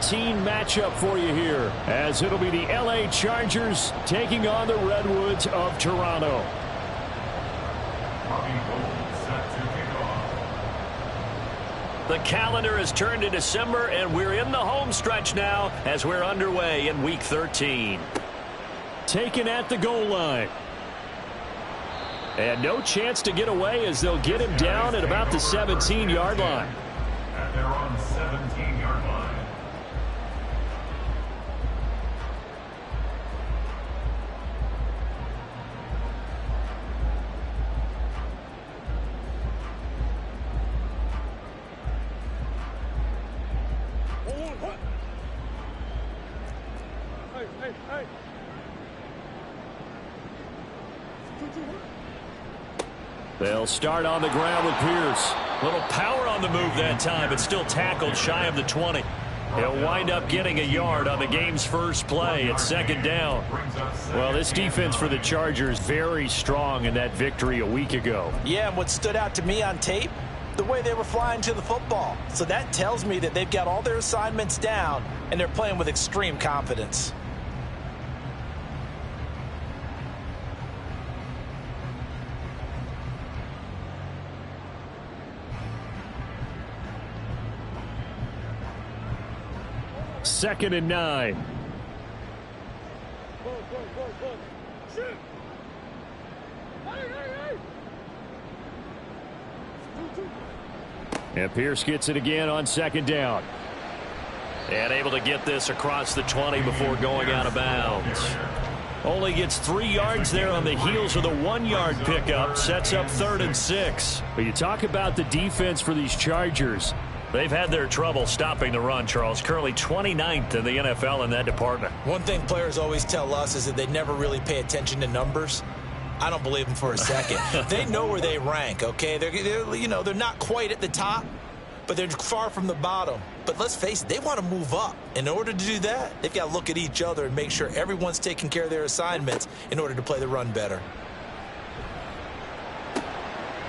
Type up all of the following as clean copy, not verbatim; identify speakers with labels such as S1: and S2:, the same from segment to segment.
S1: 13 matchup for you here, as it'll be the LA Chargers taking on the Redwoods of Toronto. The calendar has turned to December, and we're in the home stretch now as we're underway in Week 13. Taken at the goal line. And no chance to get away as they'll get him down at about the 17-yard line.
S2: At their own 17-yard line.
S1: They'll start on the ground with Pierce. Little power on the move that time, but still tackled shy of the 20. He'll wind up getting a yard on the game's first play. It's second down. Well, this defense for the Chargers very strong in that victory a week ago.
S3: Yeah, and what stood out to me on tape, the way they were flying to the football. So that tells me that they've got all their assignments down, and they're playing with extreme confidence.
S1: Second and 9. And Pierce gets it again on second down. And able to get this across the 20 before going out of bounds. Only gets 3 yards there on the heels of the 1-yard pickup. Sets up 3rd and 6. But you talk about the defense for these Chargers. They've had their trouble stopping the run, Charles. Currently 29th in the NFL in that department.
S3: One thing players always tell us is that they never really pay attention to numbers. I don't believe them for a second. They know where they rank, okay? They're not quite at the top, but they're far from the bottom. But let's face it, they want to move up. In order to do that, they've got to look at each other and make sure everyone's taking care of their assignments in order to play the run better.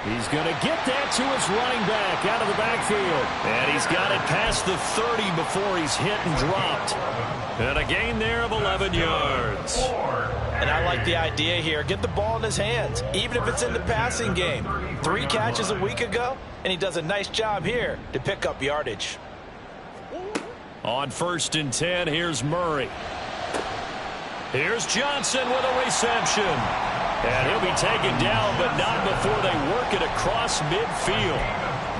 S1: He's going to get that to his running back out of the backfield. And he's got it past the 30 before he's hit and dropped. And a gain there of 11 yards.
S3: And I like the idea here. Get the ball in his hands, even if it's in the passing game. 3 catches a week ago, and he does a nice job here to pick up yardage.
S1: On 1st and 10, here's Murray. Here's Johnson with a reception. And he'll be taken down, but not before they work it across midfield.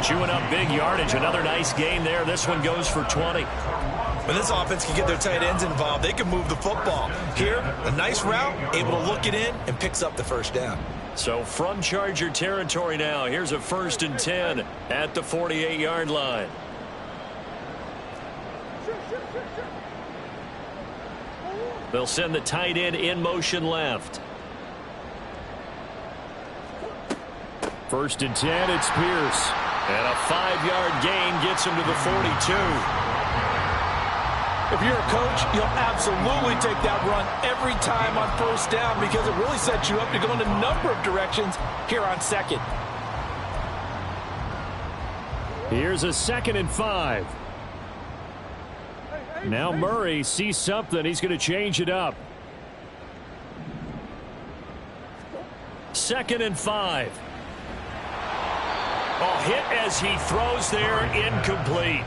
S1: Chewing up big yardage. Another nice gain there. This one goes for 20.
S3: When this offense can get their tight ends involved, they can move the football. Here, a nice route, able to look it in, and picks up the first down.
S1: So from Charger territory now, here's a 1st and 10 at the 48-yard line. They'll send the tight end in motion left. 1st and 10, it's Pierce. And a 5-yard gain gets him to the 42.
S3: If you're a coach, you'll absolutely take that run every time on 1st down because it really sets you up to go in a number of directions here on 2nd.
S1: Here's a 2nd and 5. Now Murray sees something. He's going to change it up. 2nd and 5. Oh, hit as he throws there, incomplete.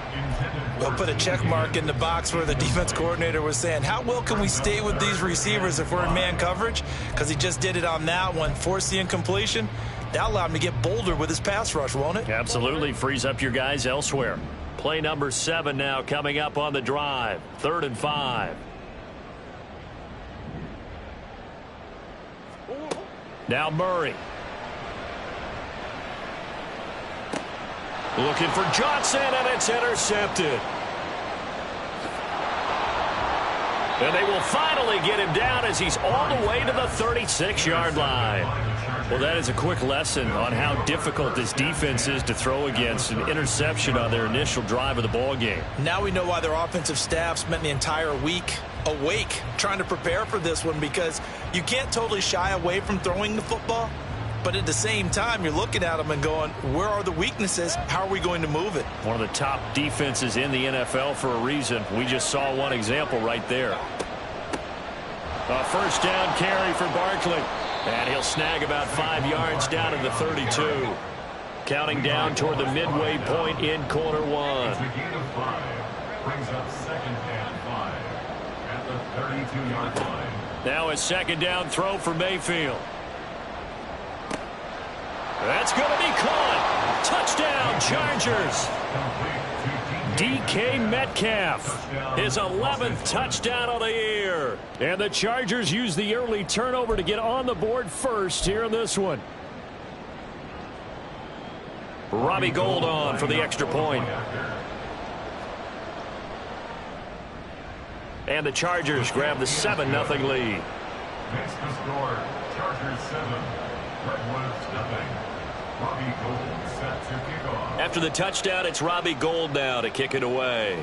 S3: We'll put a check mark in the box where the defense coordinator was saying, how well can we stay with these receivers if we're in man coverage? Because he just did it on that one, forced the incompletion. That allowed him to get bolder with his pass rush, won't it?
S1: Absolutely, frees up your guys elsewhere. Play number 7 now coming up on the drive. 3rd and 5. Now Murray. Looking for Johnson, and it's intercepted. And they will finally get him down as he's all the way to the 36-yard line. Well, that is a quick lesson on how difficult this defense is to throw against. An interception on their initial drive of the ball game.
S3: Now we know why their offensive staff spent the entire week awake trying to prepare for this one, because you can't totally shy away from throwing the football, But at the same time, you're looking at them and going, where are the weaknesses? How are we going to move it?
S1: One of the top defenses in the NFL for a reason. We just saw one example right there. A first down carry for Barkley. And he'll snag about 5 yards down to the 32. Counting down toward the midway point in quarter one.
S2: It's a gain of 5. Brings up second and 5 at the 32-yard line.
S1: Now a second down throw for Mayfield. That's going to be caught. Touchdown, Chargers. DK Metcalf, his 11th touchdown of the year. And the Chargers use the early turnover to get on the board first here in this one. Robbie Gould on for the extra point. And the Chargers grab the 7-0 lead.
S2: Makes the score, Chargers 7, Redwoods nothing. Robbie Gould set to kick off.
S1: After the touchdown, it's Robbie Gould now to kick it away.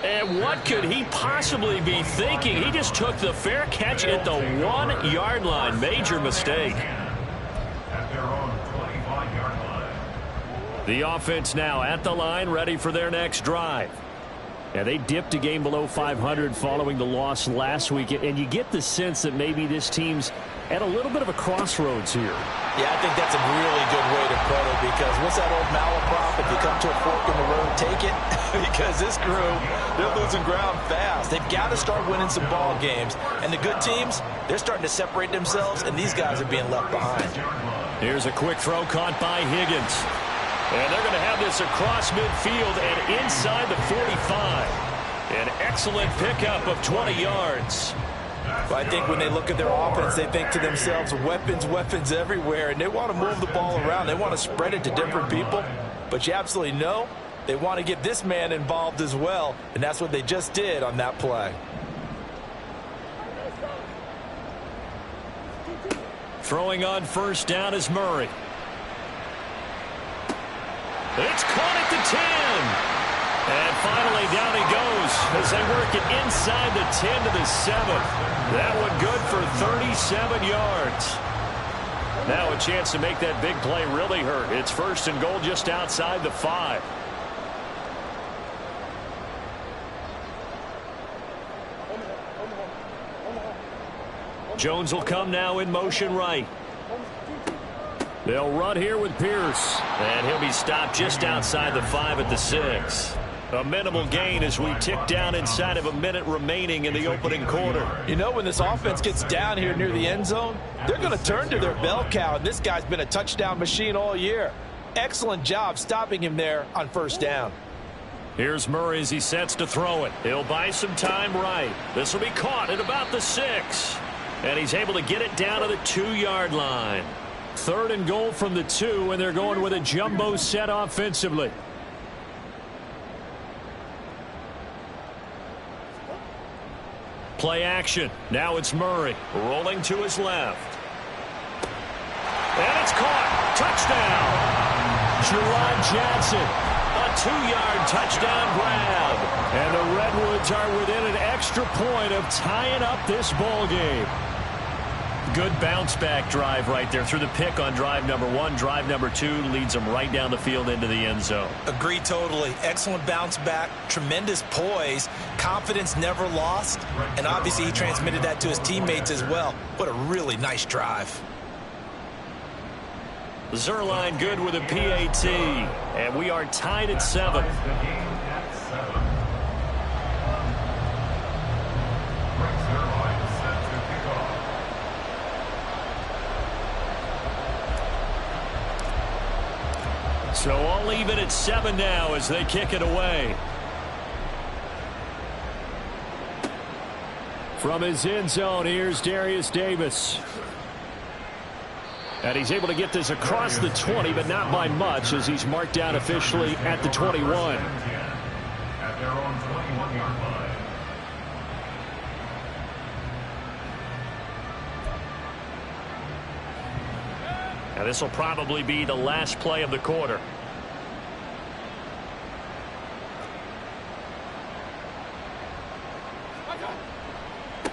S1: And what could he possibly be thinking? He just took the fair catch at the 1-yard line. Major mistake.
S2: At their own 25-yard line.
S1: The offense now at the line, ready for their next drive. Yeah, they dipped a game below 500 following the loss last week, and you get the sense that maybe this team's at a little bit of a crossroads here.
S3: Yeah, I think that's a really good way to put it, because what's that old malaprop? If you come to a fork in the road, take it. Because this crew, they're losing ground fast. They've got to start winning some ball games. And the good teams, they're starting to separate themselves, and these guys are being left behind.
S1: Here's a quick throw caught by Higgins. And they're going to have this across midfield and inside the 45. An excellent pickup of 20 yards.
S3: Well, I think when they look at their offense, they think to themselves, weapons, weapons everywhere, and they want to move the ball around. They want to spread it to different people, but you absolutely know they want to get this man involved as well, and that's what they just did on that play.
S1: Throwing on first down is Murray. It's caught at the 10. And finally, down he goes as they work it inside the 10 to the 7. That one good for 37 yards. Now a chance to make that big play really hurt. It's first and goal just outside the 5. Jones will come now in motion right. They'll run here with Pierce. And he'll be stopped just outside the 5 at the 6. A minimal gain as we tick down inside of a minute remaining in the opening quarter.
S3: You know, when this offense gets down here near the end zone, they're going to turn to their bell cow, and this guy's been a touchdown machine all year. Excellent job stopping him there on first down.
S1: Here's Murray as he sets to throw it. He'll buy some time right. This will be caught at about the 6. And he's able to get it down to the 2-yard line. Third and goal from the 2, and they're going with a jumbo set offensively. Play action. Now it's Murray rolling to his left. And it's caught. Touchdown. Jerron Johnson. A 2-yard touchdown grab. And the Redwoods are within an extra point of tying up this ball game. Good bounce-back drive right there through the pick on drive number 1. Drive number 2 leads them right down the field into the end zone.
S3: Agree totally. Excellent bounce back, tremendous poise, confidence never lost, and obviously he transmitted that to his teammates as well. What a really nice drive.
S1: Zerline good with a PAT, and we are tied at 7. So all even at 7 now as they kick it away. From his end zone, here's Darius Davis. And he's able to get this across the 20, but not by much as he's marked down officially at the 21.
S2: At their own 21-yard line.
S1: And this will probably be the last play of the quarter.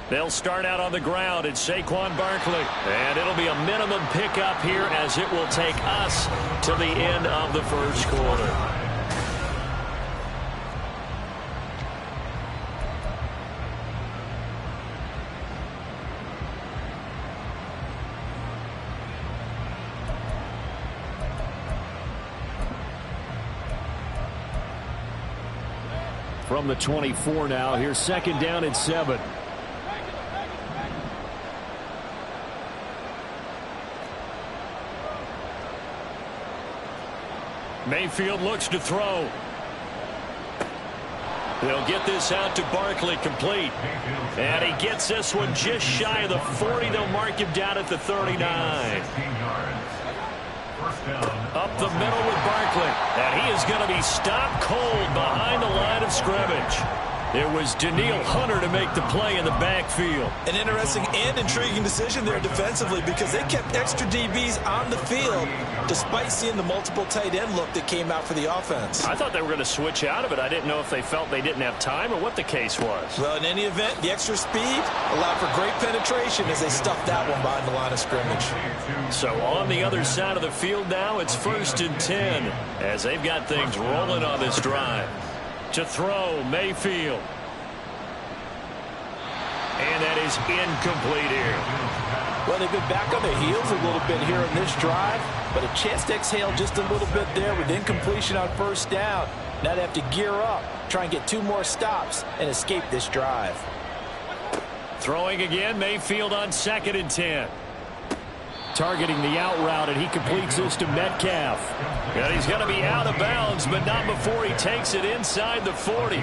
S1: They'll start out on the ground. It's Saquon Barkley. And it'll be a minimum pickup here as it will take us to the end of the first quarter. From the 24 now, here's second down and 7. Mayfield looks to throw. They'll get this out to Barkley, complete. And he gets this one just shy of the 40. They'll mark him down at the 39. Up the middle with Barkley. And he is going to be stopped cold behind the line of scrimmage. It was Danielle Hunter to make the play in the backfield.
S3: An interesting and intriguing decision there defensively because they kept extra DBs on the field despite seeing the multiple tight end look that came out for the offense.
S1: I thought they were going to switch out of it. I didn't know if they felt they didn't have time or what the case was.
S3: Well, in any event, the extra speed allowed for great penetration as they stuffed that one behind the line of scrimmage.
S1: So on the other side of the field now, it's 1st and 10 as they've got things rolling on this drive. To throw, Mayfield. And that is incomplete here.
S4: Well, they've been back on their heels a little bit here in this drive, but a chance to exhale just a little bit there with incompletion on first down. Now they have to gear up, try and get 2 more stops, and escape this drive.
S1: Throwing again, Mayfield on 2nd and 10. Targeting the out route, and he completes this to Metcalf. And he's going to be out of bounds, but not before he takes it inside the 40.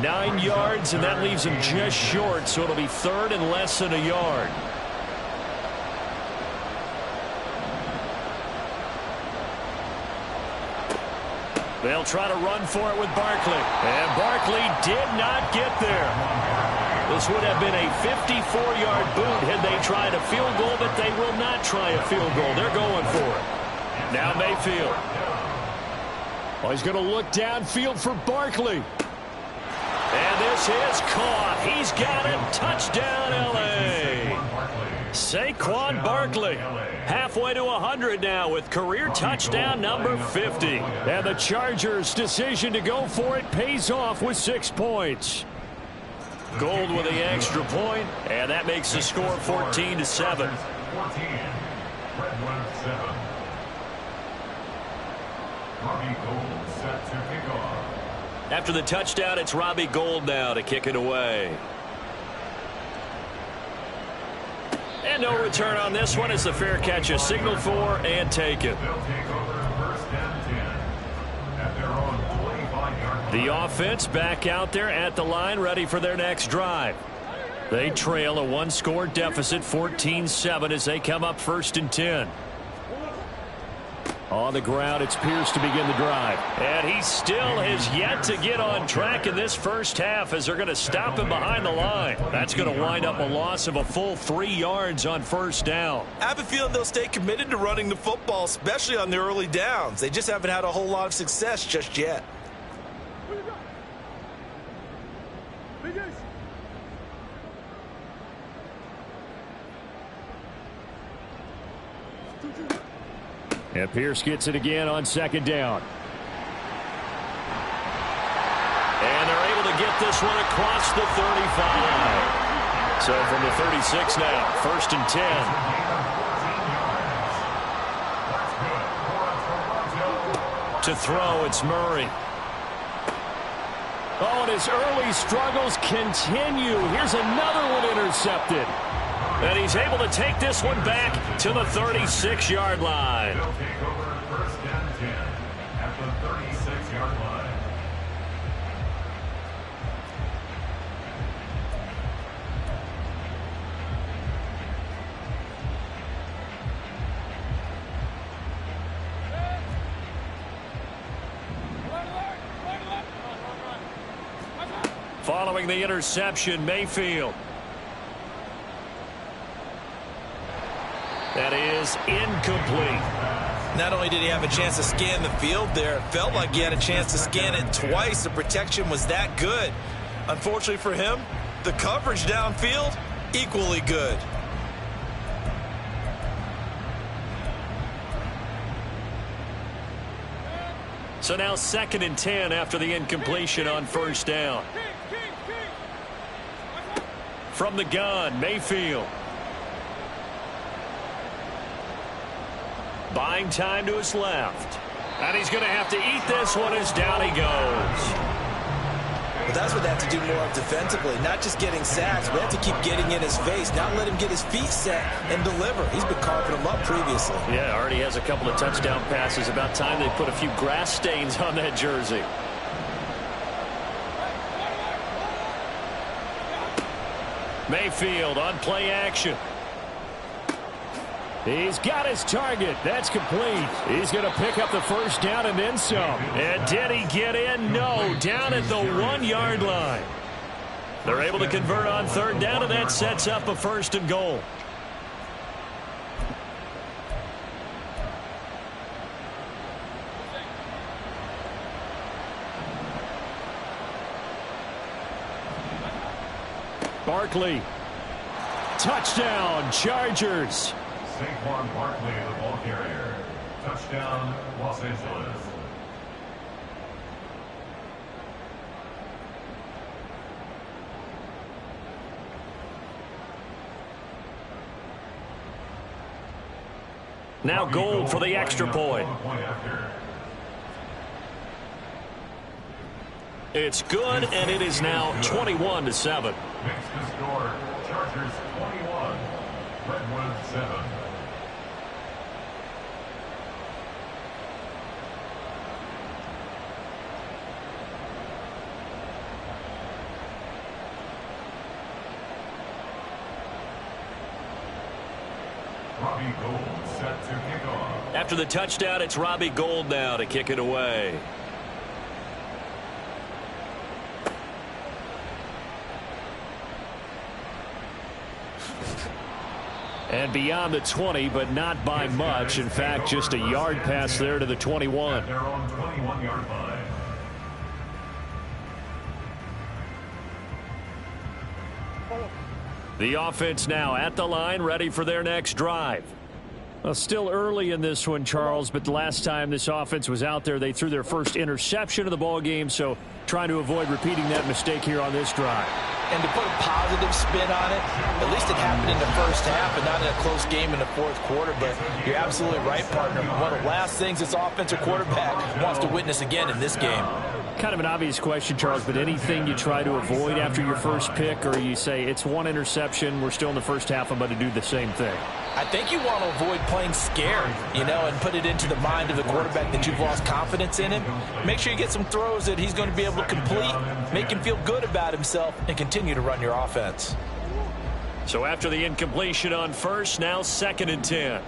S1: 9 yards, and that leaves him just short, so it'll be 3rd and less than a yard. They'll try to run for it with Barkley. And Barkley did not get there. This would have been a 54-yard boot had they tried a field goal, but they will not try a field goal. They're going for it. Now Mayfield. Oh, he's going to look downfield for Barkley. And this is caught. He's got it. Touchdown, L.A. Saquon Barkley. Halfway to 100 now with career touchdown number 50. And the Chargers' decision to go for it pays off with 6 points. Gold with the extra point, and that makes the score 14-7.
S2: 14. Redwood 7. Robbie Gould set to kick off.
S1: After the touchdown, it's Robbie Gould now to kick it away. And no return on this one as the fair catch is signaled for and taken.
S2: They'll take over 1st and 10 at their own 25-yard line.
S1: The offense back out there at the line, ready for their next drive. They trail a 1-score deficit, 14-7, as they come up 1st and 10. On the ground, it's Pierce to begin the drive. And he still has yet to get on track in this first half as they're going to stop him behind the line. That's going to wind up a loss of a full 3 yards on 1st down.
S3: I have a feeling they'll stay committed to running the football, especially on the early downs. They just haven't had a whole lot of success just yet.
S1: And Pierce gets it again on 2nd down. And they're able to get this one across the 35. So from the 36 now, 1st and 10. To throw, it's Murray. Oh, and his early struggles continue. Here's another one intercepted. And he's able to take this one back to the 36-yard line.
S2: They'll take over 1st and 10 at the 36-yard line.
S1: Following the interception, Mayfield. That is incomplete.
S3: Not only did he have a chance to scan the field there, it felt like he had a chance to scan it twice. The protection was that good. Unfortunately for him, The coverage downfield, equally good.
S1: So now 2nd and 10 after the incompletion on first down. From the gun, Mayfield. Buying time to his left. And he's going to have to eat this one as down he goes.
S3: Well, that's what they have to do more of defensively, not just getting sacks, but have to keep getting in his face, not let him get his feet set and deliver. He's been carving them up previously.
S1: Yeah, already has a couple of touchdown passes. About time they put a few grass stains on that jersey. Mayfield on play action. He's got his target. That's complete. He's going to pick up the first down and then some. And did he get in? No. Down at the 1-yard line. They're able to convert on third down, and that sets up a 1st and goal. Barkley. Touchdown, Chargers.
S2: Saquon Barkley, the ball carrier. Touchdown, Los Angeles.
S1: Now Gold for the extra point. It's good, and it is now 21-7.
S2: Makes the score, Chargers 21, Redwood 7. Robbie Gould set to kick off.
S1: After the touchdown, it's Robbie Gould now to kick it away. And beyond the 20, but not by much. In fact, just a yard pass there to the 21.
S2: Their own 21-yard line.
S1: The offense now at the line, ready for their next drive. Well, still early in this one, Charles, but the last time this offense was out there, they threw their first interception of the ball game, so trying to avoid repeating that mistake here on this drive.
S3: And to put a positive spin on it, at least it happened in the first half and not in a close game in the fourth quarter. But you're absolutely right, partner. One of the last things this offensive quarterback wants to witness again in this game.
S1: Kind of an obvious question, Charles, but anything you try to avoid after your first pick, or you say it's one interception, we're still in the first half, I'm going to do the same thing?
S3: I think you want to avoid playing scared, and put it into the mind of the quarterback that you've lost confidence in him. Make sure you get some throws that he's going to be able to complete, make him feel good about himself, and continue to run your offense.
S1: So after the incompletion on first, now 2nd and 10.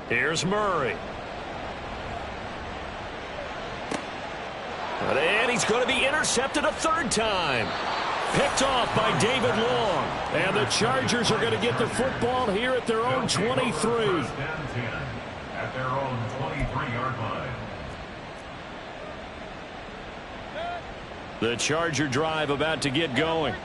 S1: Here's Murray. And he's going to be intercepted a 3rd time. Picked off by David Long. And the Chargers are going to get the football here at their own 23.
S2: At their own 23-yard line.
S1: The Charger drive about to get going.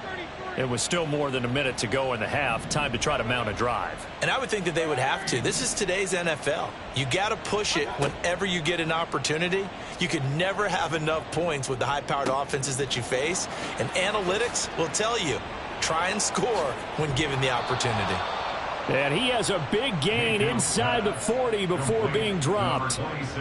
S1: It was still more than a minute to go in the half. Time to try to mount a drive.
S3: And I would think that they would have to. This is today's NFL. You got to push it whenever you get an opportunity. You could never have enough points with the high-powered offenses that you face. And analytics will tell you, try and score when given the opportunity.
S1: And he has a big gain inside the 40 before being dropped.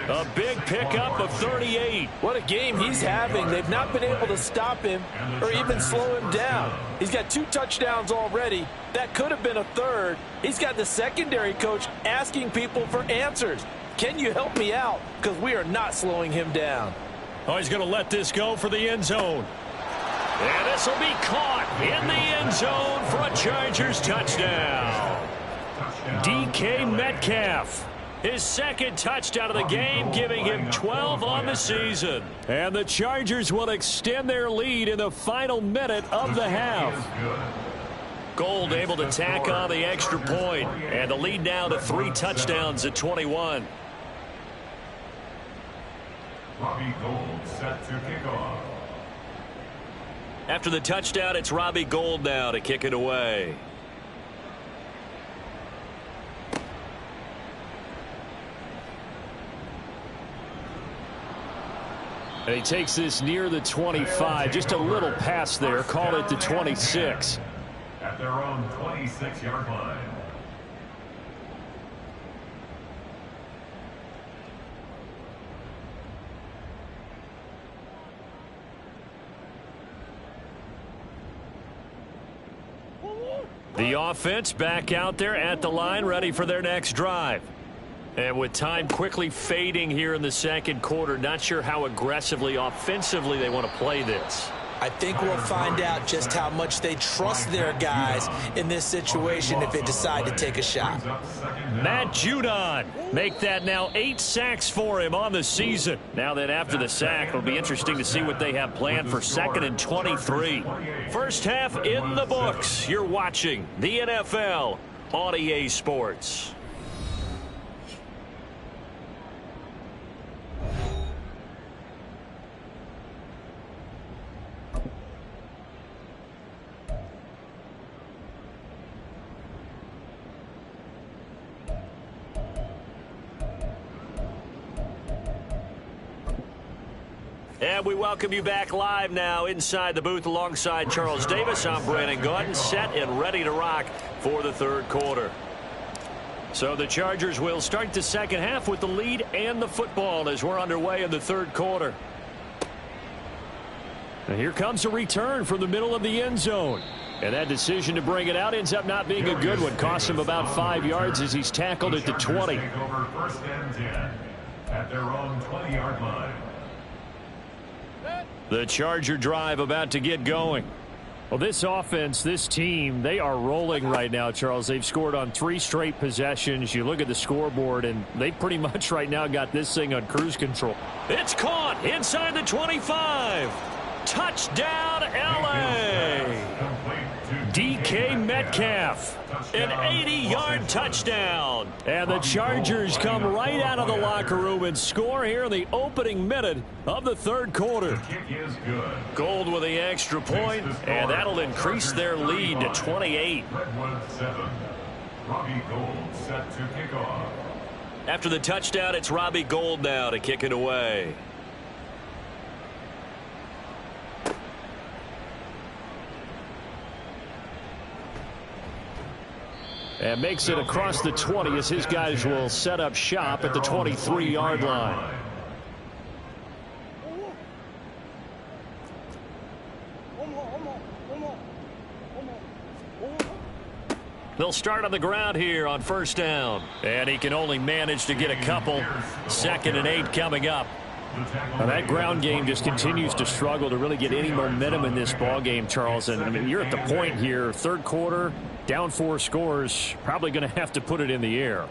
S1: A big pickup of 38.
S4: What a game he's having. They've not been able to stop him or even slow him down. He's got 2 touchdowns already. That could have been a 3rd. He's got the secondary coach asking people for answers. Can you help me out? Because we are not slowing him down.
S1: Oh, he's going to let this go for the end zone. And this will be caught in the end zone for a Chargers touchdown. DK Metcalf, his 2nd touchdown of the game, giving him 12 on the season. And the Chargers will extend their lead in the final minute of the half. Gold able to tack on the extra point, and the lead now to 3 touchdowns at 21.
S2: Robbie Gold set to kick off.
S1: After the touchdown, it's Robbie Gold now to kick it away. And he takes this near the 25. Just a little pass there. Called it the 26.
S2: At their own 26-yard line.
S1: The offense back out there at the line, ready for their next drive. And with time quickly fading here in the second quarter, not sure how aggressively, offensively they want to play this.
S3: I think we'll find out just how much they trust their guys in this situation if they decide to take a shot.
S1: Matt Judon make that now 8 sacks for him on the season. Now that after the sack, it'll be interesting to see what they have planned for 2nd and 23. First half in the books. You're watching the NFL on EA Sports. And we welcome you back live now inside the booth alongside Charles Davis. I'm Brandon Gaudin, set and ready to rock for the third quarter. So the Chargers will start the second half with the lead and the football as we're underway in the third quarter. And here comes a return from the middle of the end zone. And that decision to bring it out ends up not being a good one. Cost him about 5 yards as he's tackled at the 20.
S2: Take over 1st and 10 at their own 20-yard line.
S1: The Charger drive about to get going. Well, this offense, this team, they are rolling right now, Charles. They've scored on 3 straight possessions. You look at the scoreboard, and they pretty much right now got this thing on cruise control. It's caught inside the 25. Touchdown, L.A. DK Metcalf, an 80-yard touchdown. And the Chargers come right out of the locker room and score here in the opening minute of the third quarter. Gold with the extra point, and that'll increase their lead to 28.
S2: Redwood 7. Robbie Gold set to kick off.
S1: After the touchdown, it's Robbie Gold now to kick it away. And makes it across the 20 as his guys will set up shop at the 23-yard line. They'll start on the ground here on first down. And he can only manage to get a couple. 2nd and 8 coming up. Now that ground game just continues to struggle to really get any momentum in this ball game, Charles. And I mean, you're at the point here, third quarter, down 4 scores, probably going to have to put it in the air.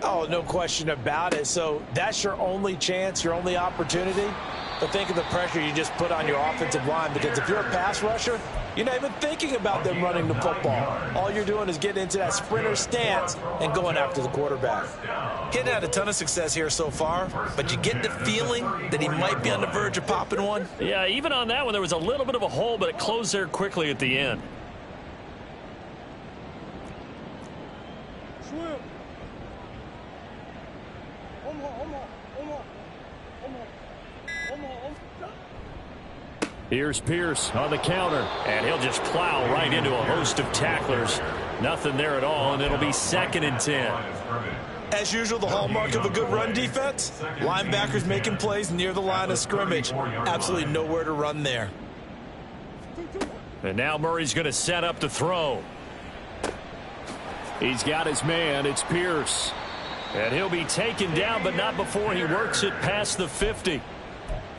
S3: Oh, no question about it. So that's your only chance, your only opportunity. But think of the pressure you just put on your offensive line, because if you're a pass rusher, you're not even thinking about them running the football. All you're doing is getting into that sprinter stance and going after the quarterback. He hadn't had a ton of success here so far, but you get the feeling that he might be on the verge of popping one.
S1: Yeah, even on that one, there was a little bit of a hole, but it closed there quickly at the end. Here's Pierce on the counter, and he'll just plow right into a host of tacklers. Nothing there at all, and it'll be 2nd and 10.
S3: As usual, the hallmark of a good run defense, linebackers making plays near the line of scrimmage. Absolutely nowhere to run there.
S1: And now Murray's going to set up to throw. He's got his man. It's Pierce. And he'll be taken down, but not before he works it past the 50.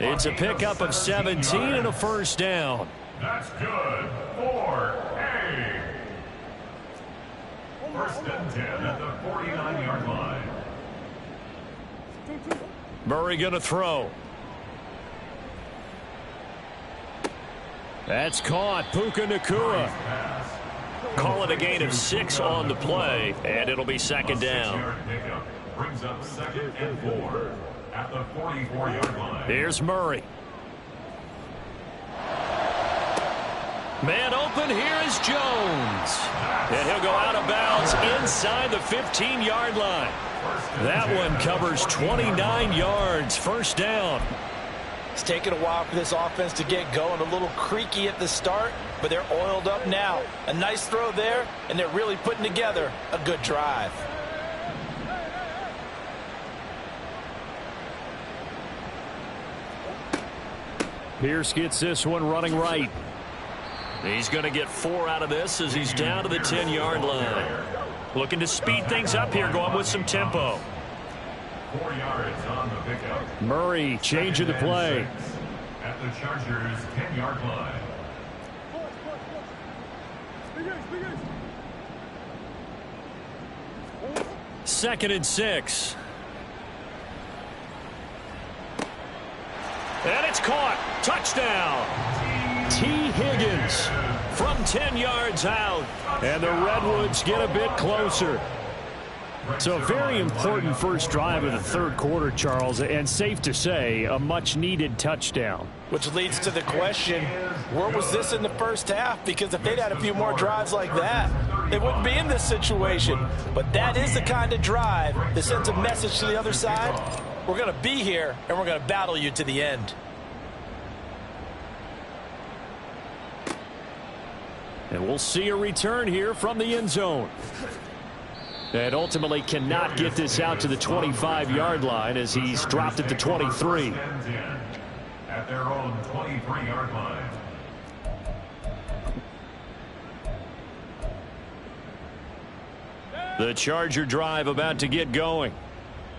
S1: It's a pickup of 17 and a first down.
S2: That's good for A. 1st and 10 at the 49-yard line.
S1: Murray going to throw. That's caught. Puka Nacua. Call it a gain of 6 on the play, and it'll be second down.
S2: Brings up 2nd and 4 at the 44-yard line.
S1: Here's Murray. Man open, here is Jones. And he'll go out of bounds inside the 15-yard line. That one covers 29 yards, first down.
S4: It's taken a while for this offense to get going. A little creaky at the start, but they're oiled up now. A nice throw there, and they're really putting together a good drive.
S1: Pierce gets this one running right. He's going to get 4 out of this as he's down to the 10-yard line. Looking to speed things up here, going with some tempo.
S2: 4 yards on the pickup.
S1: Murray changing the play.
S2: At the Chargers' 10-yard line.
S1: Second and 6. And it's caught. Touchdown. T. Higgins from 10 yards out. And the Redwoods get a bit closer. So a very important first drive of the third quarter, Charles, and safe to say, a much-needed touchdown.
S4: Which leads to the question, where was this in the first half? Because if they'd had a few more drives like that, they wouldn't be in this situation. But that is the kind of drive that sends a message to the other side. We're going to be here, and we're going to battle you to the end.
S1: And we'll see a return here from the end zone. And ultimately cannot get this out to the 25-yard line as he's dropped it to 23.
S2: At their own 23-yard line.
S1: The Charger drive about to get going.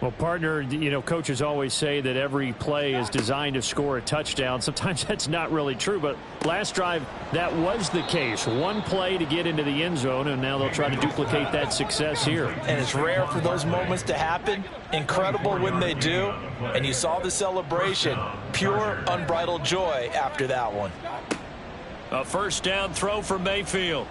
S1: Well, partner, you know, coaches always say that every play is designed to score a touchdown. Sometimes that's not really true, but last drive, that was the case. One play to get into the end zone, and now they'll try to duplicate that success here.
S4: And it's rare for those moments to happen. Incredible when they do. And you saw the celebration. Pure, unbridled joy after that one.
S1: A first down throw for Mayfield.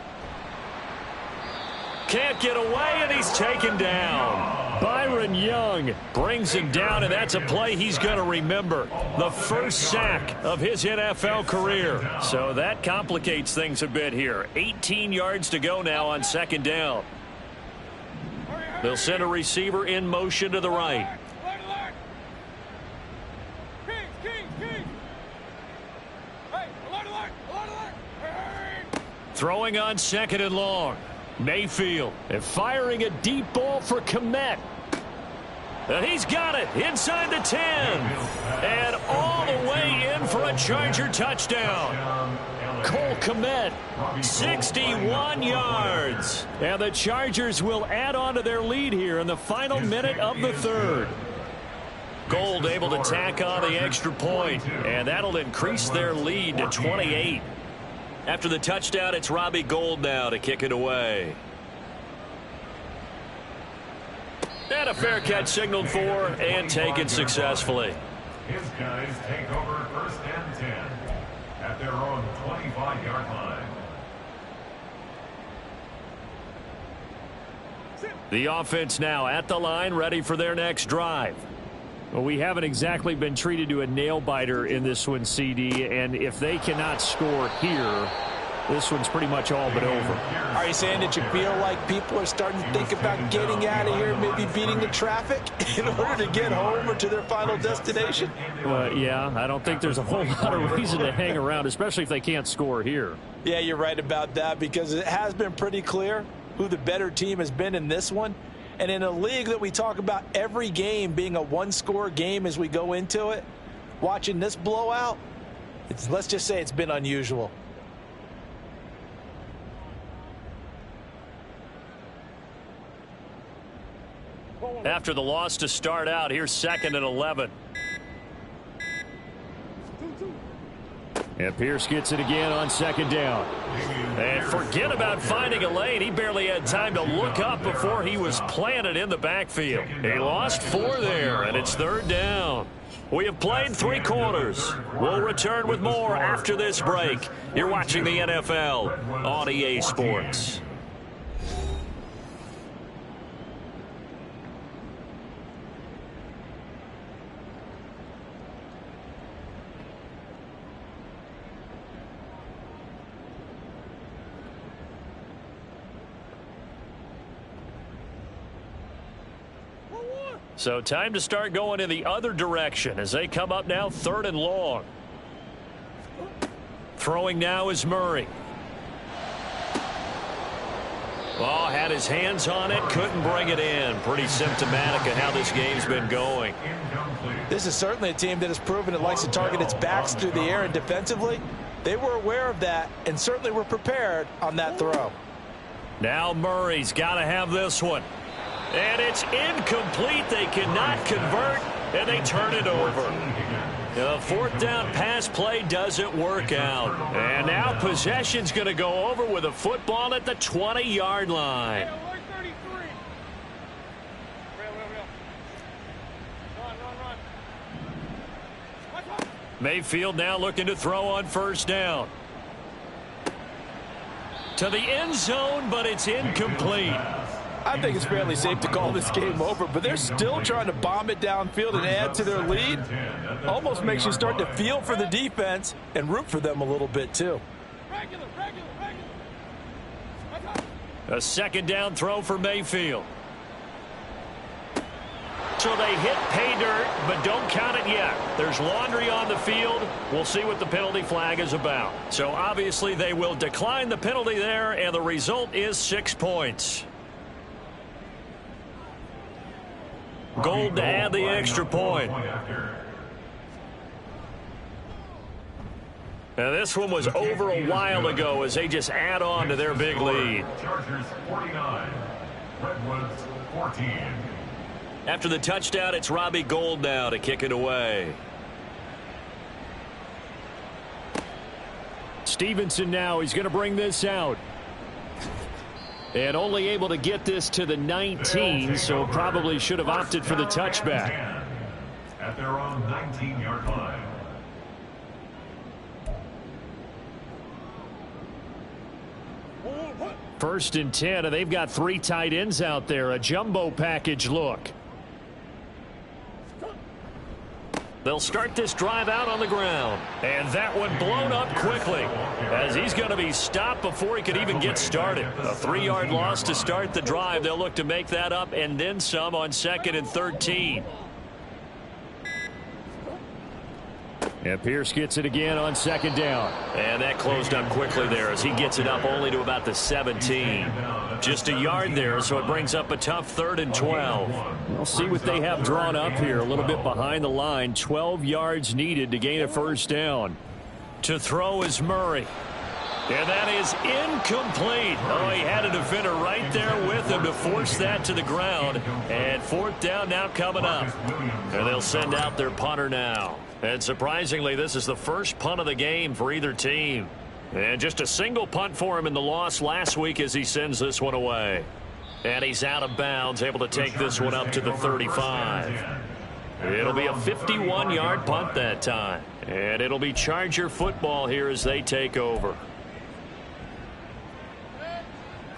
S1: Can't get away, and he's taken down. Byron Young brings him down, and that's a play he's going to remember. The first sack of his NFL career. So that complicates things a bit here. 18 yards to go now on second down. They'll send a receiver in motion to the right. Throwing on second and long. Mayfield and firing a deep ball for Kmet. And he's got it inside the 10. And all the way in for a Charger touchdown. Cole Kmet, 61 yards. And the Chargers will add on to their lead here in the final minute of the third. Gold able to tack on the extra point, and that'll increase their lead to 28. After the touchdown, it's Robbie Gould now to kick it away. And a fair catch signaled for and taken successfully.
S2: His guys take over first and 10 at their own 25-yard line.
S1: The offense now at the line, ready for their next drive. Well, we haven't exactly been treated to a nail-biter in this one, CD, and if they cannot score here, this one's pretty much all but over.
S4: Are you saying that you feel like people are starting to think about getting out of here, maybe beating the traffic in order to get home or to their final destination?
S1: Yeah, I don't think there's a whole lot of reason to hang around, especially if they can't score here.
S4: Yeah, you're right about that, because it has been pretty clear who the better team has been in this one. And in a league that we talk about every game being a one-score game as we go into it, watching this blowout, let's just say it's been unusual.
S1: After the loss to start out, here's second and 11. And Pierce gets it again on second down. And forget about finding a lane. He barely had time to look up before he was planted in the backfield. He lost 4 there, and it's third down. We have played 3 quarters. We'll return with more after this break. You're watching the NFL on EA Sports. So time to start going in the other direction as they come up now 3rd and long. Throwing now is Murray. Oh, had his hands on it, couldn't bring it in. Pretty symptomatic of how this game's been going.
S3: This is certainly a team that has proven it likes to target its backs through the air, and defensively, they were aware of that and certainly were prepared on that throw.
S1: Now Murray's got to have this one. And it's incomplete. They cannot convert, and they turn it over. The 4th down pass play doesn't work out. And now possession's going to go over with a football at the 20-yard line. Mayfield now looking to throw on 1st down. To the end zone, but it's incomplete.
S4: I think it's fairly safe to call this game over, but they're still trying to bomb it downfield and add to their lead. Almost makes you start to feel for the defense and root for them a little bit, too.
S1: A 2nd down throw for Mayfield. So they hit pay dirt, but don't count it yet. There's laundry on the field. We'll see what the penalty flag is about. So obviously they will decline the penalty there, and the result is 6 points. Gold to add the extra point. Now this one was over a while ago as they just add on to their big lead.
S2: Chargers 49, Redwoods 14.
S1: After the touchdown, it's Robbie Gould now to kick it away. Stevenson now, he's going to bring this out. And only able to get this to the 19, so probably should have opted for the touchback.
S2: At their own 19-yard line.
S1: First and 10, and they've got 3 tight ends out there. A jumbo package look. They'll start this drive out on the ground. And that one blown up quickly as he's going to be stopped before he could even get started. A 3-yard loss to start the drive. They'll look to make that up and then some on 2nd and 13. And Pierce gets it again on 2nd down. And that closed up quickly there as he gets it up only to about the 17. Just a yard there, so it brings up a tough 3rd and 12. We'll see what they have drawn up here. A little bit behind the line. 12 yards needed to gain a 1st down. To throw is Murray. And that is incomplete. Oh, he had a defender right there with him to force that to the ground. And 4th down now coming up. And they'll send out their punter now. And surprisingly, this is the first punt of the game for either team. And just a single punt for him in the loss last week as he sends this one away. And he's out of bounds, able to take this one up to the 35. It'll be a 51-yard punt that time. And it'll be Charger football here as they take over.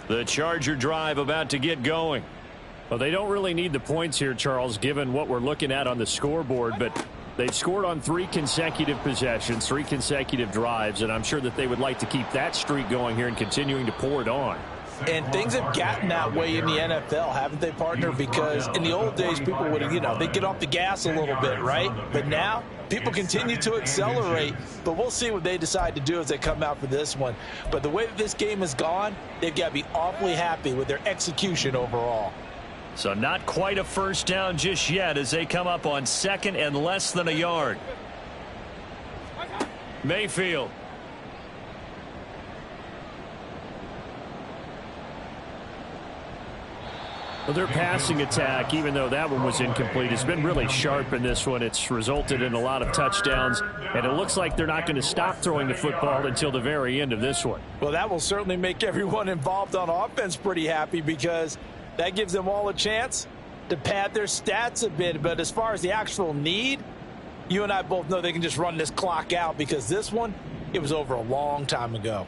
S1: The Charger drive about to get going. Well, they don't really need the points here, Charles, given what we're looking at on the scoreboard, but they've scored on 3 consecutive possessions, 3 consecutive drives, and I'm sure that they would like to keep that streak going here and continuing to pour it on.
S3: And things have gotten that way in the NFL, haven't they, partner? Because in the old days, people would, they'd get off the gas a little bit, right? But now, people continue to accelerate, but we'll see what they decide to do as they come out for this one. But the way that this game has gone, they've got to be awfully happy with their execution overall.
S1: So not quite a 1st down just yet as they come up on 2nd and less than a yard. Mayfield. Well, their passing attack, even though that one was incomplete, has been really sharp in this one. It's resulted in a lot of touchdowns, and it looks like they're not going to stop throwing the football until the very end of this one.
S3: Well, that will certainly make everyone involved on offense pretty happy because that gives them all a chance to pad their stats a bit. But as far as the actual need, you and I both know they can just run this clock out because this one, it was over a long time ago.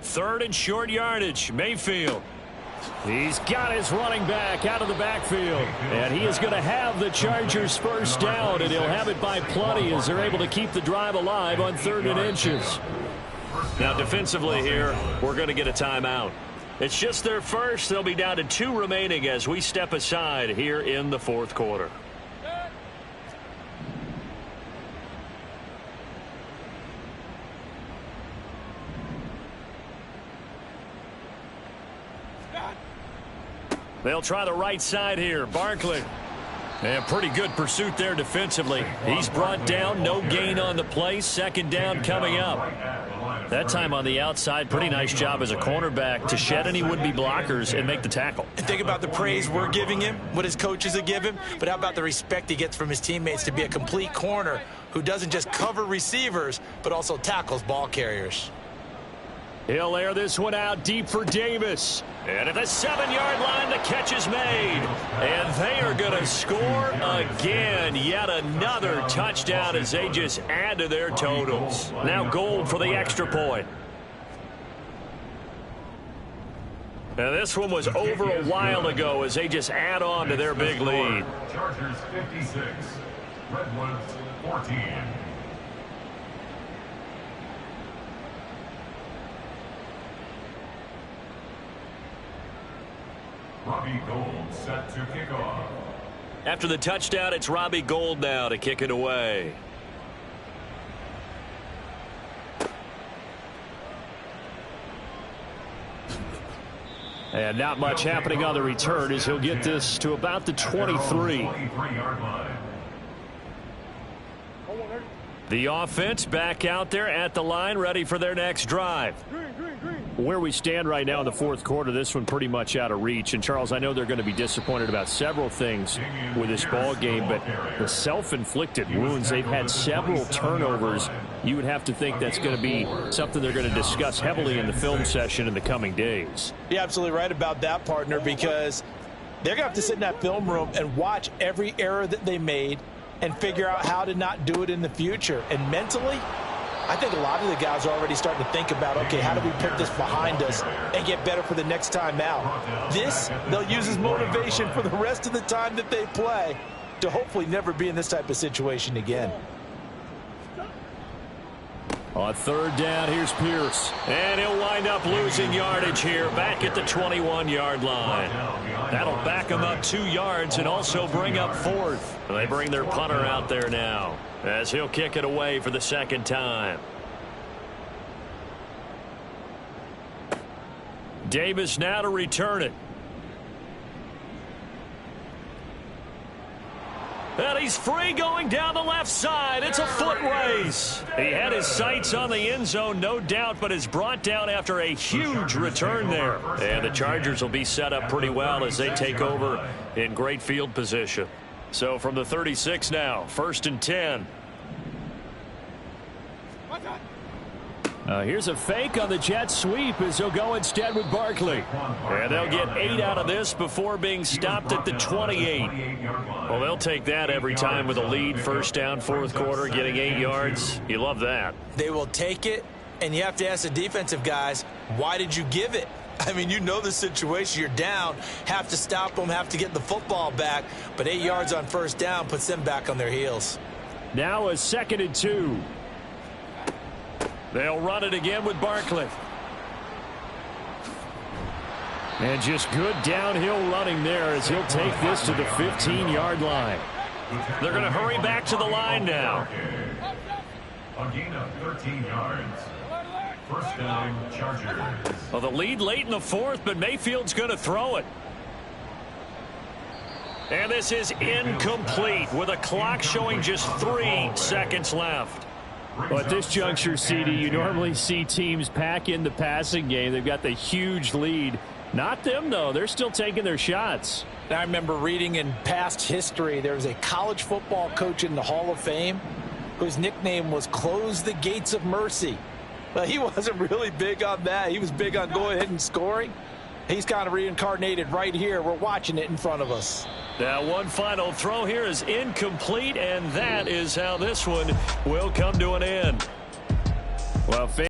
S1: Third and short yardage. Mayfield. He's got his running back out of the backfield. And he is going to have the Chargers 1st down, and he'll have it by plenty as they're able to keep the drive alive on 3rd and inches. Now defensively here, we're going to get a timeout. It's just their first. They'll be down to 2 remaining as we step aside here in the fourth quarter. They'll try the right side here. Barkley. And pretty good pursuit there defensively. He's brought down, no gain on the play. Second down coming up. That time on the outside, pretty nice job as a cornerback to shed any would-be blockers and make the tackle.
S3: And think about the praise we're giving him, what his coaches have given him, but how about the respect he gets from his teammates to be a complete corner who doesn't just cover receivers, but also tackles ball carriers.
S1: He'll air this one out deep for Davis. And at the 7-yard line, the catch is made. And they are going to score again. Yet another touchdown as they just add to their totals. Now Gold for the extra point. And this one was over a while ago as they just add on to their big lead.
S2: Chargers 56, Redwoods 14. Robbie Gold set to kick off.
S1: After the touchdown, it's Robbie Gold now to kick it away. And not much happening on the return as he'll get this to about the 23.
S2: 23-yard line.
S1: The offense back out there at the line, ready for their next drive. Where we stand right now in the fourth quarter, this one pretty much out of reach. And, Charles, I know they're going to be disappointed about several things with this ball game, but the self-inflicted wounds, they've had several turnovers. You would have to think that's going to be something they're going to discuss heavily in the film session in the coming days.
S4: You're absolutely right about that, partner, because they're going to have to sit in that film room and watch every error that they made and figure out how to not do it in the future. And mentally, I think a lot of the guys are already starting to think about, okay, how do we put this behind us and get better for the next time out? This, they'll use as motivation for the rest of the time that they play to hopefully never be in this type of situation again.
S1: On third down, here's Pierce. And he'll wind up losing yardage here back at the 21-yard line. That'll back him up 2 yards and also bring up fourth. They bring their punter out there now as he'll kick it away for the second time. Davis now to return it. And he's free going down the left side. It's a foot race. He had his sights on the end zone, no doubt, but is brought down after a huge return there. And the Chargers will be set up pretty well as they take over in great field position. So from the 36 now, 1st and 10. Here's a fake on the jet sweep as he'll go instead with Barkley. And they'll get 8 out of this before being stopped at the 28. Well, they'll take that every time with a lead. First down, fourth quarter, getting 8 yards. You love that.
S3: They will take it, and you have to ask the defensive guys, why did you give it? I mean, you know the situation. You're down, have to stop them, have to get the football back. But 8 yards on first down puts them back on their heels.
S1: Now a 2nd and 2. They'll run it again with Barkley. And just good downhill running there as he'll take this to the 15-yard line. They're going to hurry back to the line now.
S2: A gain of 13 yards. First down, Chargers.
S1: Well, the lead late in the fourth, but Mayfield's going to throw it. And this is incomplete with a clock showing just 3 seconds left.
S5: Well, at this juncture, CD, you normally see teams pack in the passing game. They've got the huge lead. Not them, though. They're still taking their shots.
S4: I remember reading in past history, there was a college football coach in the Hall of Fame whose nickname was Close the Gates of Mercy. But he wasn't really big on that. He was big on going ahead and scoring. He's kind of reincarnated right here. We're watching it in front of us.
S1: Now one final throw here is incomplete, and that is how this one will come to an end.
S5: Well,